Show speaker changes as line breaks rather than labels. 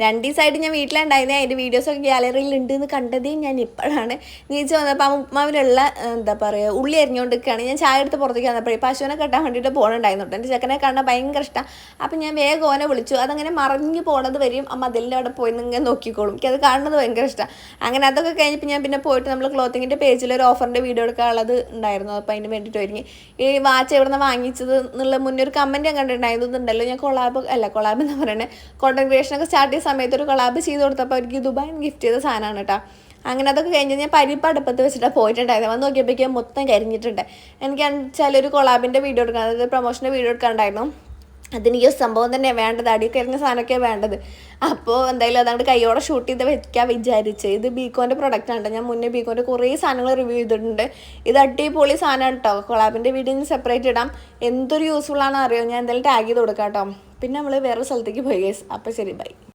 2 ദിവസമായിട്ട് ഞാൻ വീട്ടിലുണ്ടായിരുന്നേ. അതിൻ്റെ വീഡിയോസൊക്കെ ഗ്യാലറിയിൽ ഉണ്ടെന്ന് കണ്ടതേ ഞാൻ ഇപ്പോഴാണ്. നീച്ച് വന്നപ്പോൾ ഉപ്മാവിനുള്ള എന്താ പറയുക ഉള്ളി അരിഞ്ഞുകൊണ്ടിരിക്കുകയാണ്. ഞാൻ ചായ എടുത്ത് പുറത്തേക്ക് വന്നപ്പോഴേ പശുവിനെ കെട്ടാൻ വേണ്ടിയിട്ട് പോകണുണ്ടായിരുന്നു. എൻ്റെ ചെക്കനെ കാണാൻ ഭയങ്കര ഇഷ്ടം. അപ്പം ഞാൻ വേഗം ഓനെ വിളിച്ചു. അതങ്ങനെ മറിഞ്ഞ് പോണത് വരെയും ആ മതിലിൻ്റെ അവിടെ പോയി ഇങ്ങനെ നോക്കിക്കോളും. എനിക്കത് കാണുന്നത് ഭയങ്കര ഇഷ്ടമാണ്. അങ്ങനെ അതൊക്കെ കഴിഞ്ഞപ്പോൾ ഞാൻ പിന്നെ പോയിട്ട് നമ്മൾ ക്ലോത്തിങ്ങിൻ്റെ പേജിൽ ഒരു ഓഫറിൻ്റെ വീഡിയോ എടുക്കാനുള്ളത് ഉണ്ടായിരുന്നു. അപ്പോൾ അതിന് വേണ്ടിയിട്ട് ഒരുങ്ങി. ഈ വാച്ച് എവിടെ നിന്ന് വാങ്ങിച്ചത് എന്നുള്ള മുന്നേ ഒരു കമൻറ്റ് ഞാൻ കണ്ടിട്ടുണ്ടായിരുന്നുണ്ടല്ലോ. ഞാൻ കൊളാബ് എന്ന് പറയുന്നത് കോണ്ടന്റ് ക്രിയേഷനൊക്കെ സ്റ്റാർട്ട് ചെയ്ത സമയത്ത് ഒരു കൊളാബ് ചെയ്ത് കൊടുത്തപ്പോൾ അവർക്ക് ദുബായ് ഗിഫ്റ്റ് ചെയ്ത സാധനമാണ് കേട്ടോ. അങ്ങനെ അതൊക്കെ കഴിഞ്ഞ് ഞാൻ പരിപ്പ് അടുപ്പത്ത് വെച്ചിട്ടാണ് പോയിട്ടുണ്ടായിരുന്നു. വന്ന് നോക്കിയപ്പോഴേക്കും മൊത്തം കരിഞ്ഞിട്ടുണ്ട്. എനിക്ക് വെച്ചാൽ ഒരു കൊളാബിൻ്റെ വീഡിയോ എടുക്കാൻ, അതായത് പ്രൊമോഷൻ്റെ വീഡിയോ എടുക്കാനുണ്ടായിരുന്നു. അതെനിക്ക് സംഭവം തന്നെ വേണ്ടത്, അടിയൊക്കെ കരിഞ്ഞ സാധനമൊക്കെയാണ് വേണ്ടത്. അപ്പോൾ എന്തായാലും അതുകൊണ്ട് കൈയോടെ ഷൂട്ട് ചെയ്ത് വെക്കാൻ വിചാരിച്ച്. ഇത് ബീക്കോൻ്റെ പ്രൊഡക്റ്റാണ്. ഞാൻ മുന്നേ ബീക്കോൻ്റെ കുറേ സാധനങ്ങൾ റിവ്യൂ ചെയ്തിട്ടുണ്ട്. ഇത് അടിപൊളി സാധനമാണ് കേട്ടോ. കൊളാബിൻ്റെ വീഡിയോ സെപ്പറേറ്റ് ഇടാം. എന്തൊരു യൂസ്ഫുൾ ആണെന്ന് അറിയോ. ഞാൻ എന്തായാലും ടാഗ് ചെയ്ത് കൊടുക്കാം കേട്ടോ. പിന്നെ നമ്മൾ വേറൊരു സ്ഥലത്തേക്ക് പോയി ഗൈസ്. അപ്പോൾ ശരി, ബൈ.